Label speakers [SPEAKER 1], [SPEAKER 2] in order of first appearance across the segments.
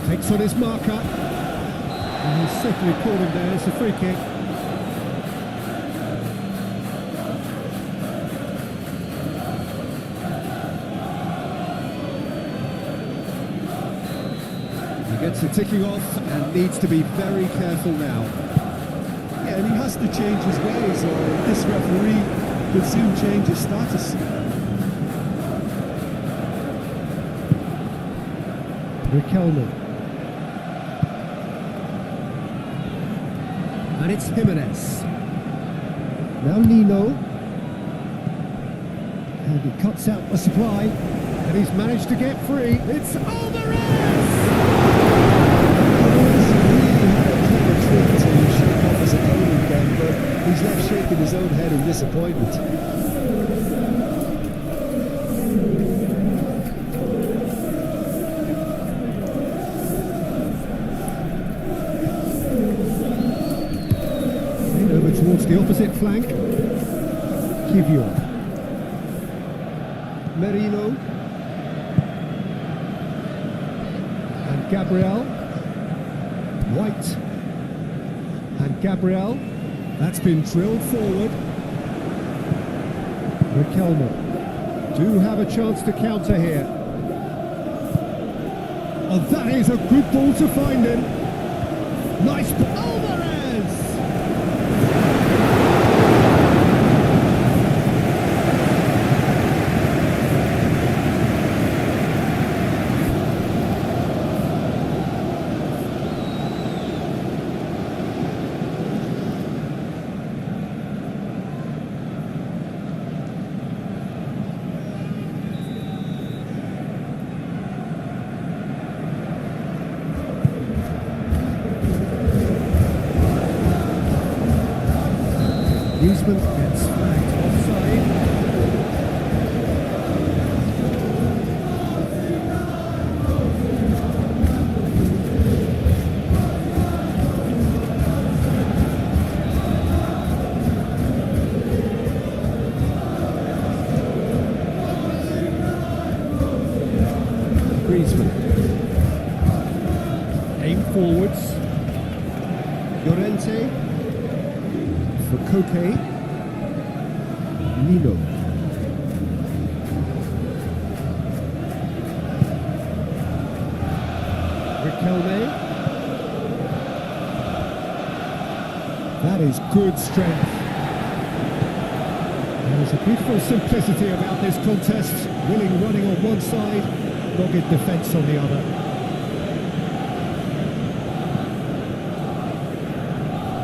[SPEAKER 1] Takes on his marker. And he's certainly caught him there. It's a free kick. He gets the ticking off and needs to be very careful now.
[SPEAKER 2] Yeah, and he has to change his ways, or this referee could soon change his status.
[SPEAKER 1] Riquelme. And it's Jimenez. Now Nino. And he cuts out the supply. And he's managed to get free. It's Alvarez!
[SPEAKER 2] Alvarez really had a clever trick to shake off his opponent then, but he's left shaking his own head in disappointment.
[SPEAKER 1] Towards the opposite flank. Kivior. Merino. And Gabriel. White. And Gabriel. That's been drilled forward. Riquelme. Do have a chance to counter here. Oh, that is a good ball to find him. Nice ball. Alvarez! Griezmann gets flagged offside. Griezmann. Aim forwards. Llorente. For Koke. Nino. Riquelme. That is good strength. There's a beautiful simplicity about this contest. Willing running on one side, dogged defence on the other.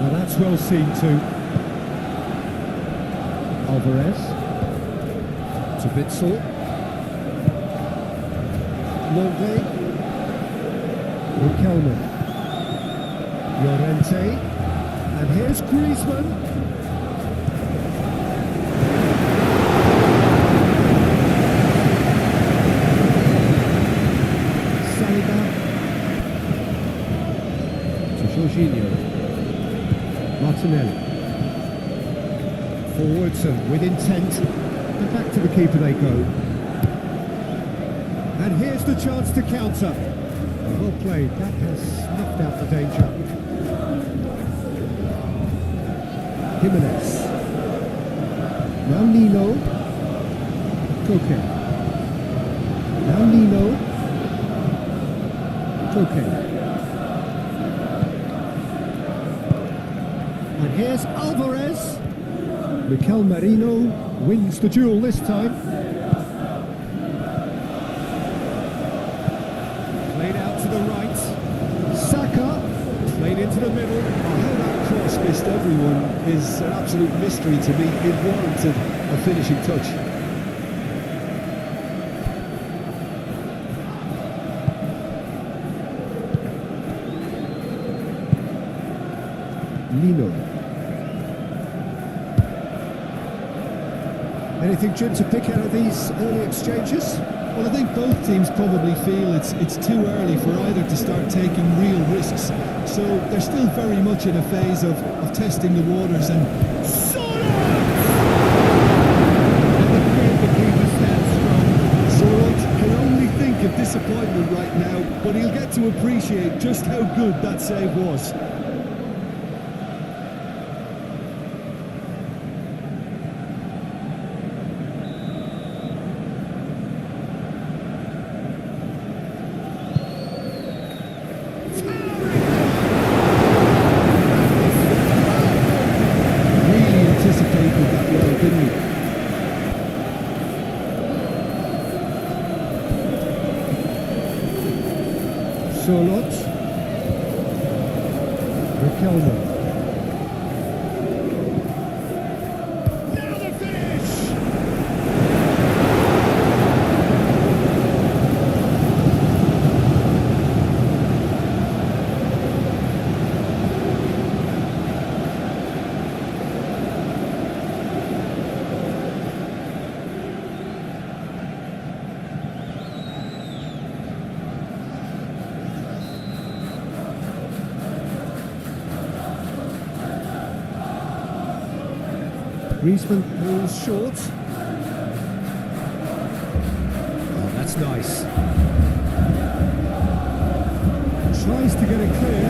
[SPEAKER 1] Well, that's well seen too. Alvarez to Witsel. Longley. Riquelme. Llorente. And here's Griezmann. Saliba. To Jorginho. Martinelli. Forwards and with intent, and back to the keeper they go. And here's the chance to counter. Well played, that has snuffed out the danger. Jimenez. Now Nino. Koke. Now Nino. Koke. And here's Alvarez. Mikel Merino wins the duel this time. Played out to the right. Saka played into the middle.
[SPEAKER 2] How that cross missed everyone is an absolute mystery to me. It warranted a finishing touch.
[SPEAKER 1] Nino. Anything, Jim, to pick out of these early exchanges?
[SPEAKER 2] Well, I think both teams probably feel it's too early for either to start taking real risks. So they're still very much in a phase of testing the waters and...
[SPEAKER 1] And the keeper stands strong.
[SPEAKER 2] Sorot can only think of disappointment right now, but he'll get to to appreciate just how good that save was. Really anticipated that well, didn't he?
[SPEAKER 1] Solot. Riquelme. Now the finish! Griezmann pulls short. Oh, that's nice. Tries to get it clear.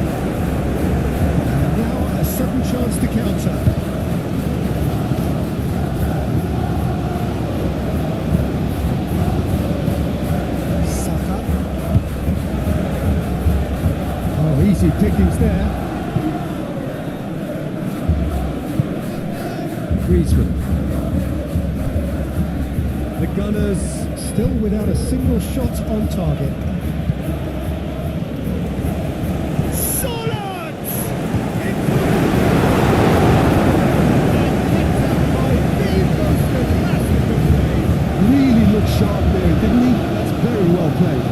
[SPEAKER 1] And now a sudden chance to counter. Saka. Oh, easy pickings there. Griezmann. The Gunners still without a single shot on target. Solid! Really looked sharp there, didn't he? That's very well played.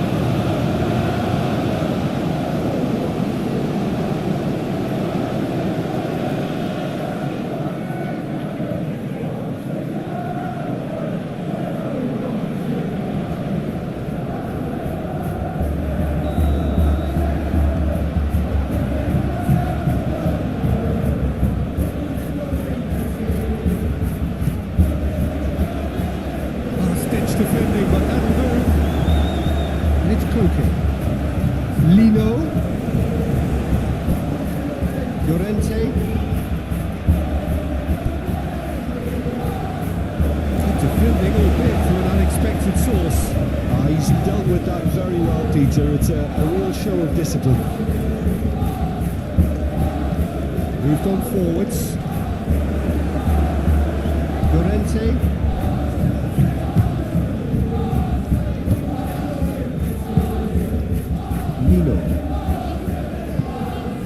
[SPEAKER 1] Defending, but that'll do. And it's Koke. Lino. Llorente. Good defending, albeit from an unexpected source.
[SPEAKER 2] He's dealt with that very well, Peter. It's a real show of discipline.
[SPEAKER 1] Moved on forwards. Llorente. Nino.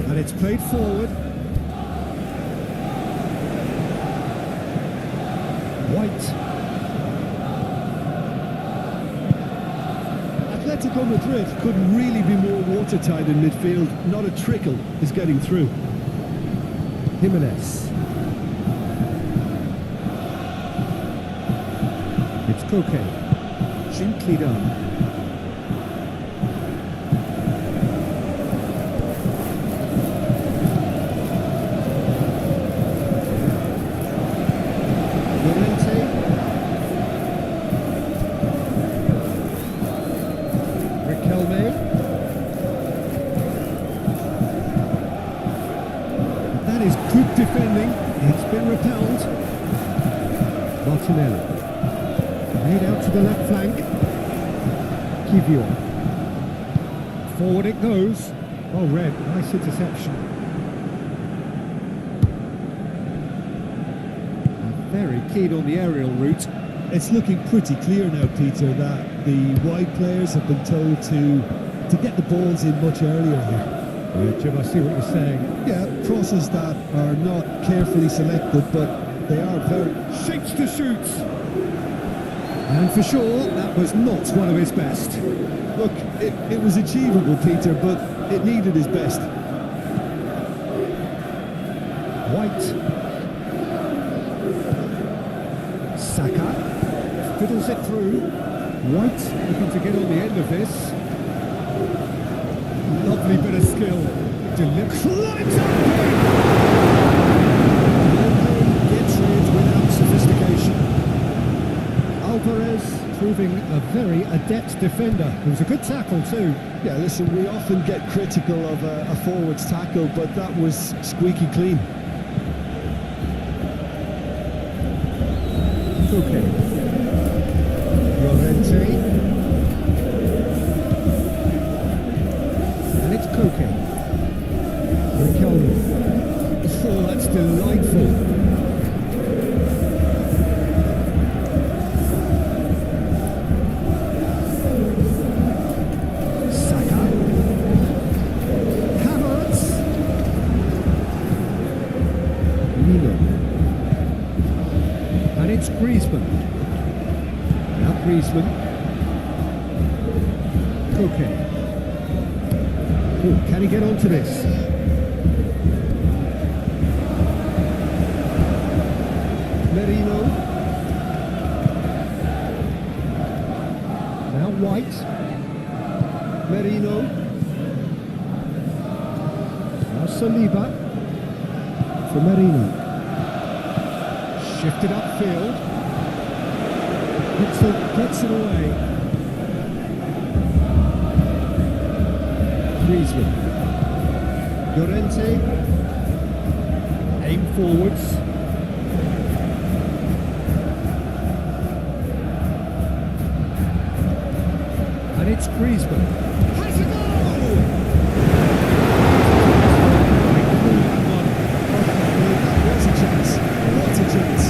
[SPEAKER 1] And it's played forward. White.
[SPEAKER 2] Atlético Madrid couldn't really be more watertight in midfield. Not a trickle is getting through.
[SPEAKER 1] Jimenez. It's Koke. Gently done. That is good defending. It's been repelled. Martinelli. Made out to the left flank. Kivior. Forward it goes. Oh, red. Nice interception. Very keen on the aerial route.
[SPEAKER 2] It's looking pretty clear now, Peter, that the wide players have been told to get the balls in much earlier here.
[SPEAKER 1] Jim, I see what you're saying.
[SPEAKER 2] Yeah, crosses that are not carefully selected, but they are very...
[SPEAKER 1] Shapes to shoot! And for sure, that was not one of his best.
[SPEAKER 2] Look, it was achievable, Peter, but it needed his best.
[SPEAKER 1] White. Saka fiddles it through. White looking to get on the end of this. Lovely bit of skill. Climbs up. Gets rid without sophistication. Alvarez proving a very adept defender. It was a good tackle too.
[SPEAKER 2] Yeah, listen, we often get critical of a forward's tackle, but that was squeaky clean.
[SPEAKER 1] Okay. Llorente. And it's Koke. Riquelme. Oh, that's delightful. Saka. Havertz. Lino. And it's Griezmann. Now Griezmann. Koke. Oh, can he get onto this? Merino. Now White. Merino. Now Saliba. For Merino. Shifted upfield. Gets it away. Griezmann. Llorente. Aim forwards. And it's Griezmann. Has a goal!
[SPEAKER 2] What's a chance? What's a chance?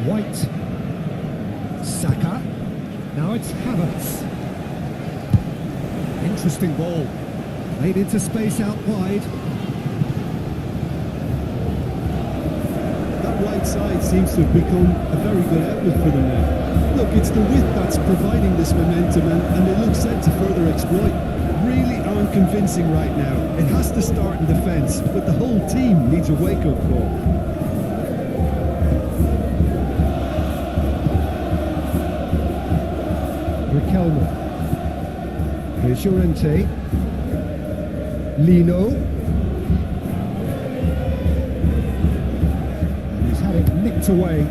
[SPEAKER 1] White. Saka. Now it's Havertz. Interesting ball. Played into space out wide.
[SPEAKER 2] That right side seems to have become a very good outlet for them now. Look, it's the width that's providing this momentum, and they look set to further exploit. Really aren't convincing right now. It has to start in defence, but the whole team needs a wake-up call.
[SPEAKER 1] Riquelme. Here's Llorente. Lino. And he's had it nicked away.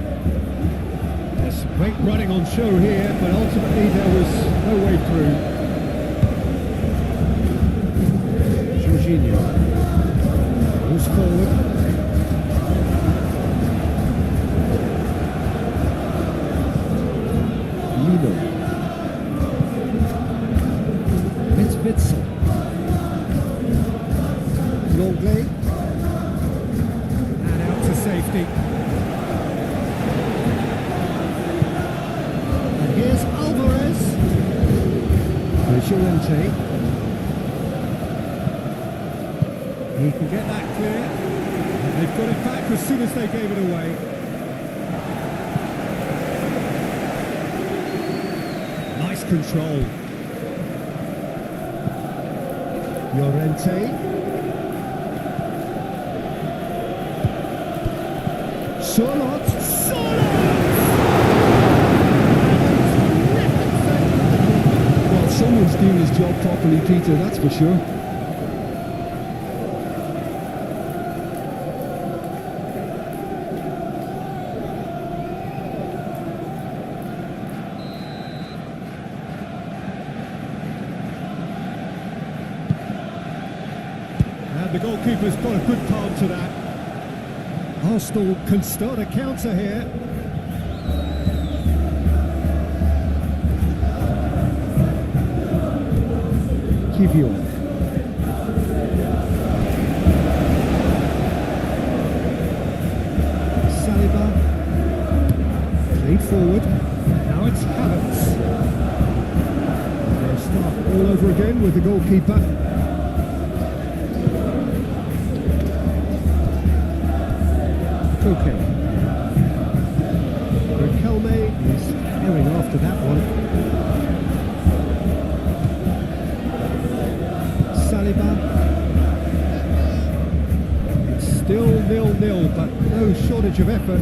[SPEAKER 1] There's great running on show here, but ultimately there was no way through. Jorginho. Moves forward. Lino. It's Witsel. Longley. And out to safety. And here's Alvarez. There's Llorente. He can get that clear. And they've got it back as soon as they gave it away. Nice control. Llorente. Sorloth.
[SPEAKER 2] Well, someone's doing his job properly, Peter, that's for sure.
[SPEAKER 1] And the goalkeeper's got a good palm to that. Arsenal can start a counter here. Kivior. Saliba. Played forward. Now it's Havertz. They'll start all over again with the goalkeeper. Okay. Riquelme is herring after that one. Saliba. Saliba. It's still 0-0, but no shortage of effort.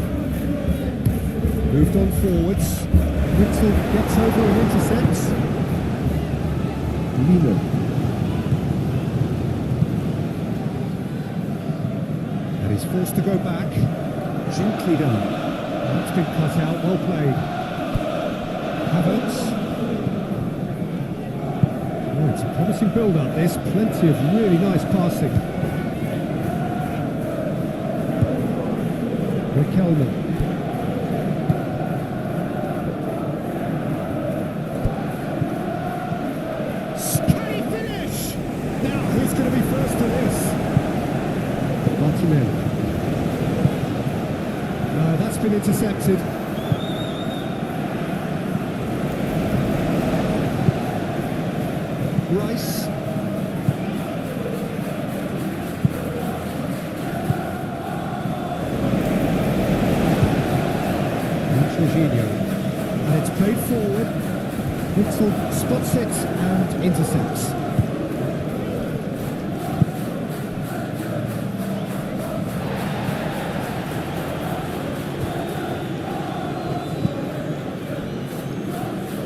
[SPEAKER 1] Moved on forwards. Witzel gets over and intercepts. Lino. And he's forced to go back. Gently done. That's been cut out, well played. Havertz. Oh, it's a promising build-up, this. Plenty of really nice passing. Riquelme. Can he finish? Now, who's going to be first to this? Martinelli. No, that's been intercepted. Rice. Jorginho. And it's played forward. Witzel spots it and intercepts.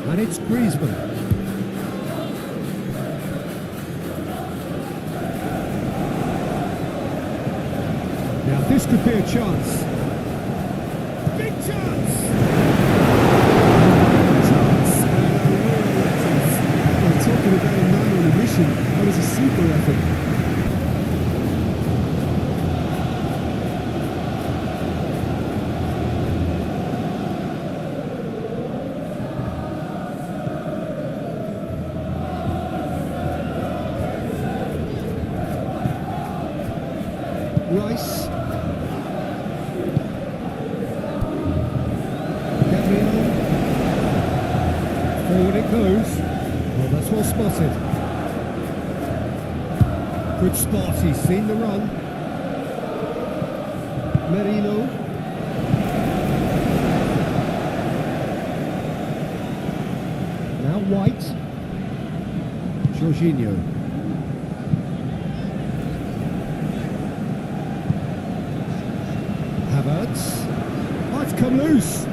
[SPEAKER 1] And it's Griezmann. Now this could be a chance. Big chance!
[SPEAKER 2] We're talking about a man on a mission. That was a super effort.
[SPEAKER 1] Rice. Forward it goes. Well, that's well spotted. Good spot, he's seen the run. Merino. Now White. Jorginho. Havertz. Oh, it's come loose.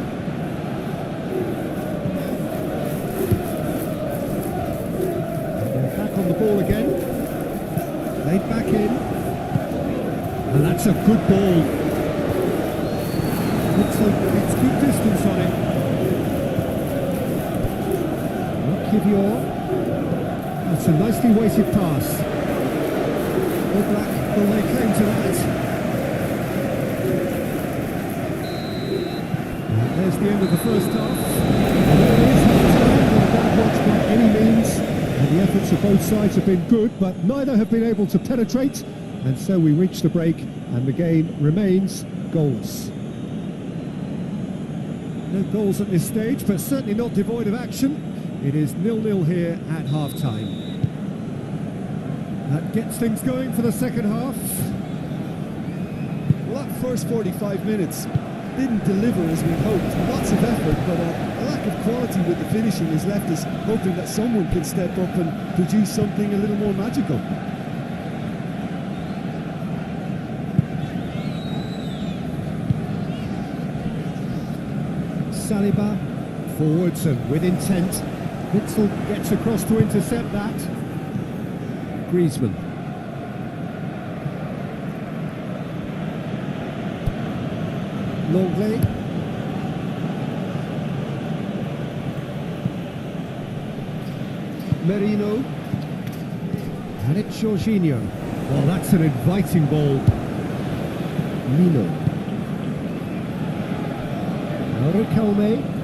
[SPEAKER 1] On the ball again, laid back in, and that's a good ball. It's good distance on it. Kivior, that's a nicely weighted pass. All Black will lay claim to that. And there's the end of the first half. And there it is, half-time, not watched by any means. And the efforts of both sides have been good, but neither have been able to penetrate, and so we reach the break, and the game remains goalless. No goals at this stage, but certainly not devoid of action. It is 0-0 here at half-time. That gets things going for the second half.
[SPEAKER 2] Well, that first 45 minutes didn't deliver as we hoped. Lots of effort, but a lack of quality with the finishing has left us hoping that someone can step up and produce something a little more magical.
[SPEAKER 1] Saliba, forwards and with intent. Witzel gets across to intercept that. Griezmann. Longley. Merino. And it's Jorginho. Well, that's an inviting ball. Lino. Now Riquelme.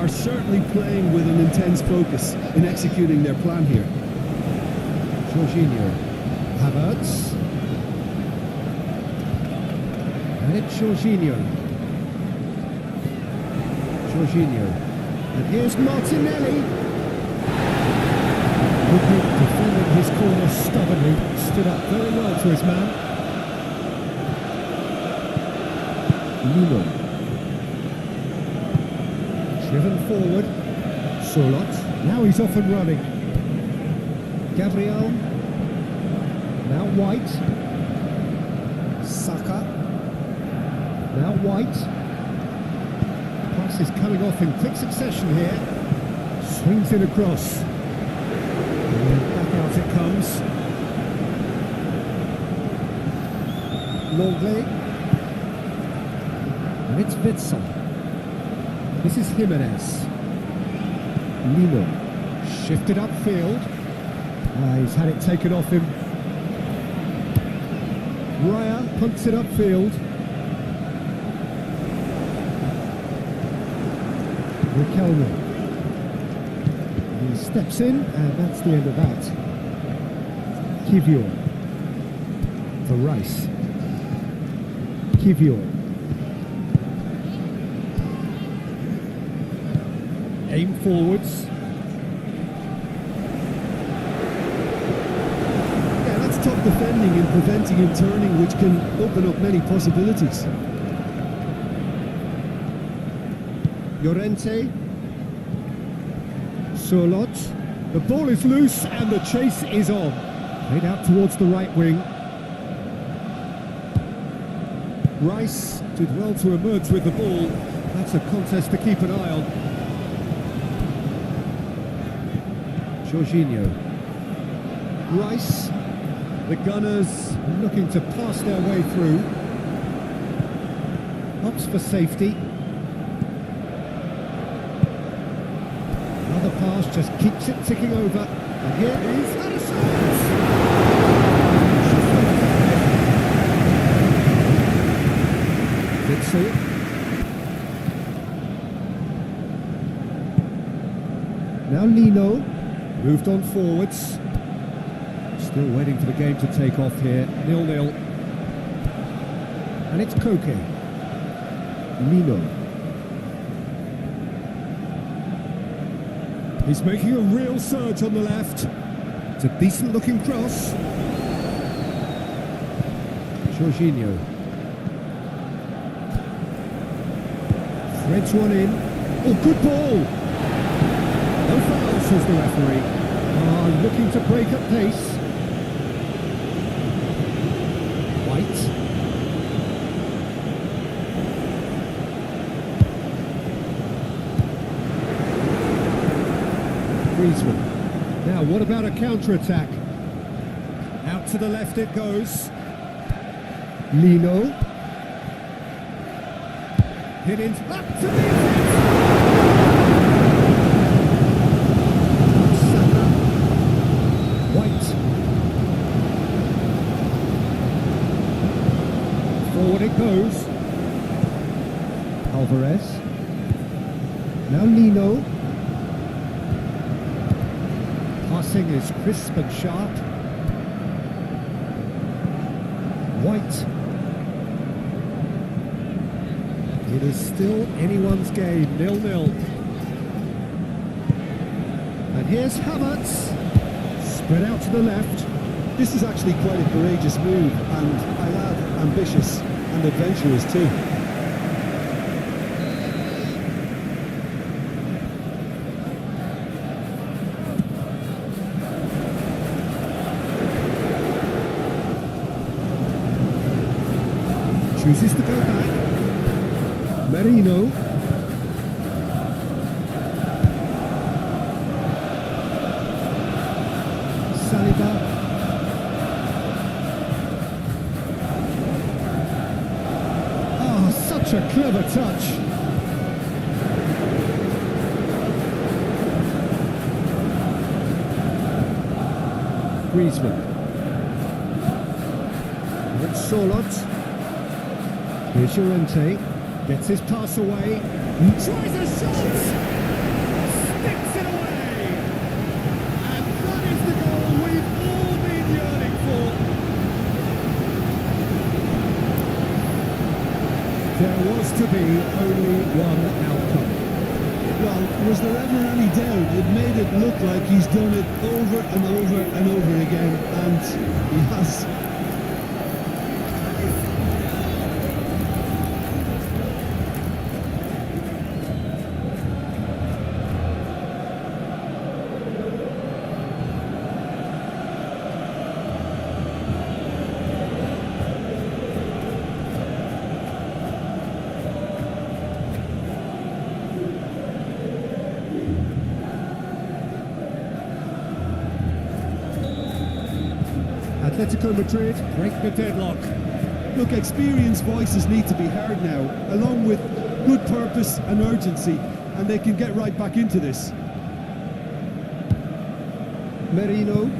[SPEAKER 2] Are certainly playing with an intense focus in executing their plan here.
[SPEAKER 1] Jorginho. Havertz. And it's Jorginho. Jorginho. And here's Martinelli. Woodward defending his corner stubbornly. Stood up very well to his man. Lino. Driven forward. Solot. Now he's off and running. Gabriel. Now White. Saka. Now White. Pass is coming off in quick succession here. Swings in across. And back out it comes. Longley. And it's Witsel. This is Jimenez. Lino. Shifted upfield. He's had it taken off him. Raya punts it upfield. Riquelme. He steps in, and that's the end of that. Kivior. For Rice. Kivior. Aim forwards.
[SPEAKER 2] Yeah, that's top defending and preventing him turning, which can open up many possibilities.
[SPEAKER 1] Llorente. Surlot. The ball is loose and the chase is on. Played out towards the right wing. Rice did well to emerge with the ball. That's a contest to keep an eye on. Jorginho. Rice. The Gunners looking to pass their way through. Opts for safety. Another pass just keeps it ticking over. And here is Addison. Witsel. Now Lino. Moved on forwards. Still waiting for the game to take off here. 0-0. And it's Koke. Lino. He's making a real surge on the left. It's a decent looking cross. Jorginho. Threads one in. Oh, good ball! No foul, says the referee. Looking to break at pace. White. Griezmann. Now, what about a counter-attack? Out to the left it goes. Lino. Hit in. Up to the forward it goes. Alvarez. Now Lino. Passing is crisp and sharp. White. It is still anyone's game, 0-0. And here's Havertz. Spread out to the left.
[SPEAKER 2] This is actually quite a courageous move, and I add ambitious and adventurous too.
[SPEAKER 1] Chooses to go back. Merino. Saliba. Such a clever touch. Griezmann. It's Surlot. Here's Llorente. Gets his pass away. He tries a shot. Sticks it away. And that is the goal we've all been yearning for. There was to be only one outcome.
[SPEAKER 2] Well, was there ever any doubt? It made it look like he's done it over and over and over again, and he has.
[SPEAKER 1] Atlético Madrid break the deadlock.
[SPEAKER 2] Look, experienced voices need to be heard now, along with good purpose and urgency, and they can get right back into this.
[SPEAKER 1] Merino.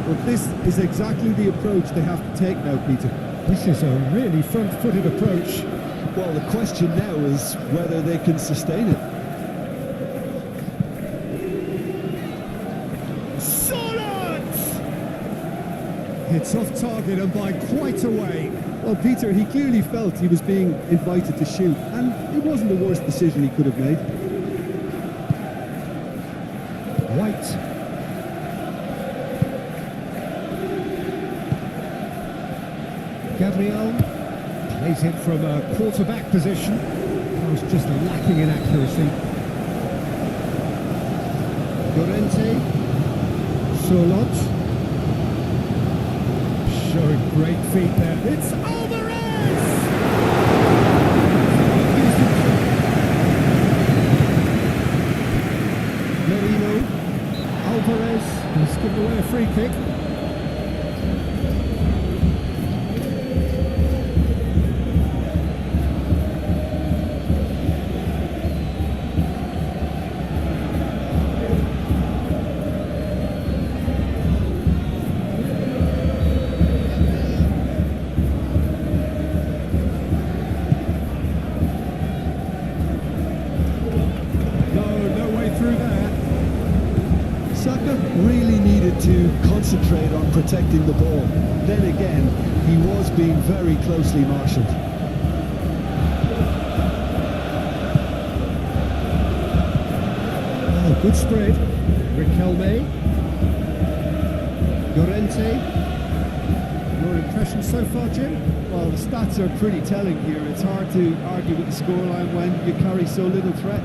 [SPEAKER 2] But this is exactly the approach they have to take now, Peter.
[SPEAKER 1] This is a really front-footed approach.
[SPEAKER 2] Well, the question now is whether they can sustain it.
[SPEAKER 1] It's off target and by quite a way.
[SPEAKER 2] Well, Peter, he clearly felt he was being invited to shoot, and it wasn't the worst decision he could have made.
[SPEAKER 1] White. Gabriel plays it from a quarterback position. I was just lacking in accuracy. Llorente. Sorlot. Showing great feet there. It's Alvarez! Merino. Alvarez has given away a free kick.
[SPEAKER 2] Really needed to concentrate on protecting the ball. Then again, he was being very closely marshalled.
[SPEAKER 1] Oh, good spread. Riquelme. Llorente. Your impression so far, Jim?
[SPEAKER 2] Well, the stats are pretty telling here. It's hard to argue with the scoreline when you carry so little threat.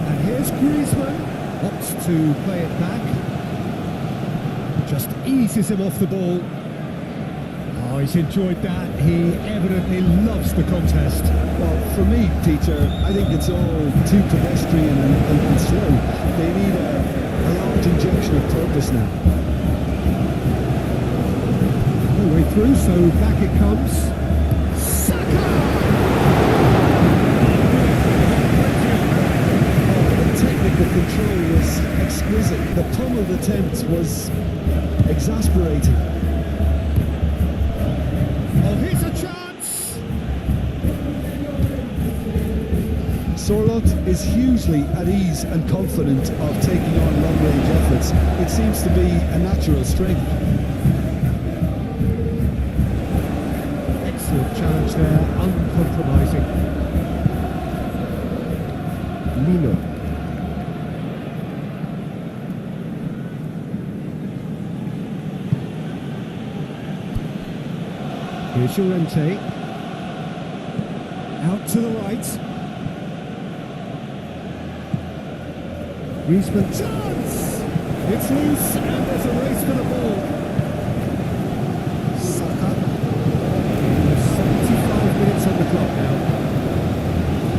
[SPEAKER 1] And here's Griezmann. Opts to play it back. Just eases him off the ball. Oh, he's enjoyed that. He evidently loves the contest.
[SPEAKER 2] Well, for me, Peter, I think it's all too pedestrian and slow. They need a large injection of purpose now.
[SPEAKER 1] All the way through, so back it comes.
[SPEAKER 2] The control was exquisite. The pummeled attempt was exasperating.
[SPEAKER 1] Oh, here's a chance!
[SPEAKER 2] Sorlot is hugely at ease and confident of taking on long-range efforts. It seems to be a natural strength.
[SPEAKER 1] Excellent challenge there, uncompromising. Lino. Here's Llorente. Out to the right. Griezmann. Chance! It's loose and there's a race for the ball. Saka. 75 minutes on the clock now.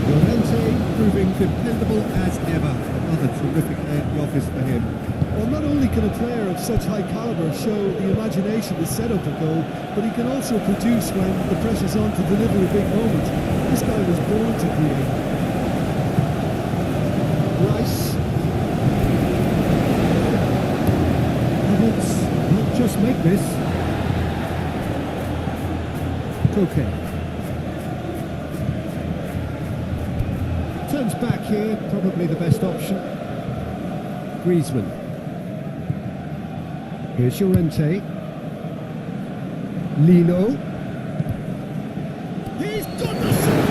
[SPEAKER 1] Llorente proving dependable as ever. Another terrific day at the office for him.
[SPEAKER 2] Well, not only can a player of such high calibre show the imagination to set up a goal, but he can also produce when the pressure's on to deliver a big moment. This guy was born to create.
[SPEAKER 1] Rice. Havertz not just make this. Koke. Turns back here, probably the best option. Griezmann. Here's Llorente. Lino. He's got the shot!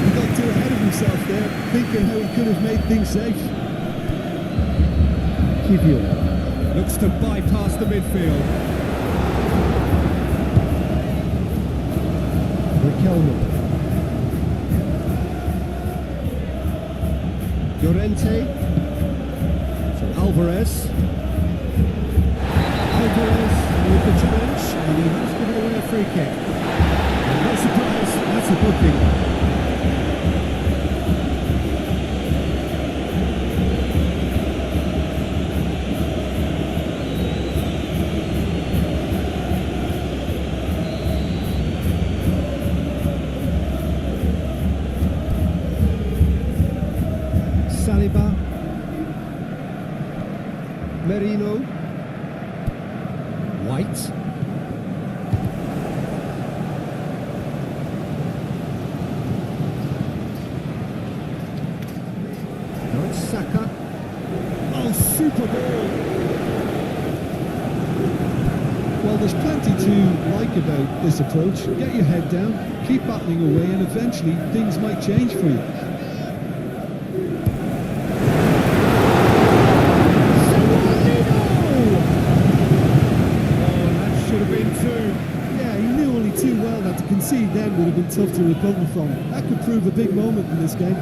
[SPEAKER 2] He got too ahead of himself there, thinking how he could have made things safe.
[SPEAKER 1] Kivior looks to bypass the midfield. Riquelme. Llorente. Alvarez. Alvarez with the challenge, and he has given away a free kick. And that's a a booking. Saliba, Merino, White, now it's Saka. Oh, super ball!
[SPEAKER 2] Well, there's plenty to like about this approach. Get your head down, keep battling away, and eventually things might change for you. To concede then would have been tough to recover from. That could prove a big moment in this game.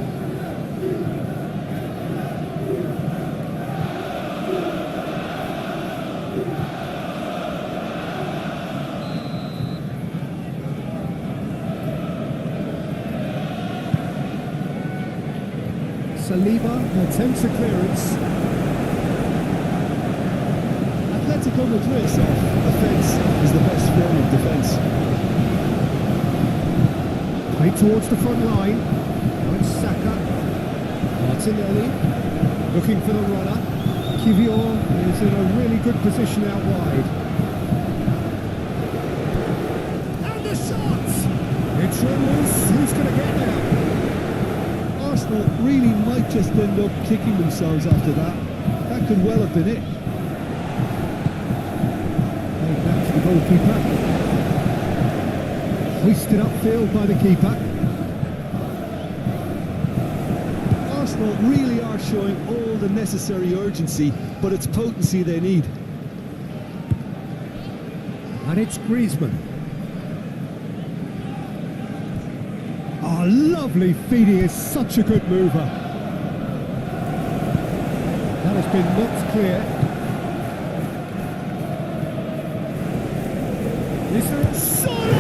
[SPEAKER 1] Saliba attempts a clearance.
[SPEAKER 2] Atlético Madrid's offence is the best form of defence.
[SPEAKER 1] Play towards the front line. Now it's Saka. Martinelli looking for the runner. Kivior is in a really good position out wide. And the shot! It's Ramos. Who's going to get there?
[SPEAKER 2] Arsenal really might just end up kicking themselves after that. That could well have been it.
[SPEAKER 1] Played back to the goalkeeper. Hoisted upfield by the keeper.
[SPEAKER 2] Arsenal really are showing all the necessary urgency, but it's potency they need.
[SPEAKER 1] And it's Griezmann. Oh, lovely feed. He is such a good mover. That has been knocked clear. Is there a solid?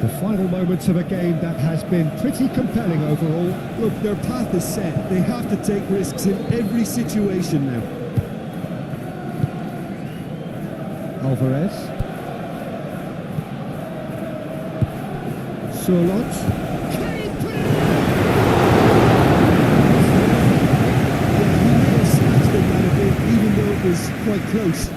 [SPEAKER 1] The final moments of a game that has been pretty compelling overall.
[SPEAKER 2] Look, their path is set. They have to take risks in every situation now.
[SPEAKER 1] Alvarez. Surlot.
[SPEAKER 2] He may have snatched them that a bit, even though it was quite close.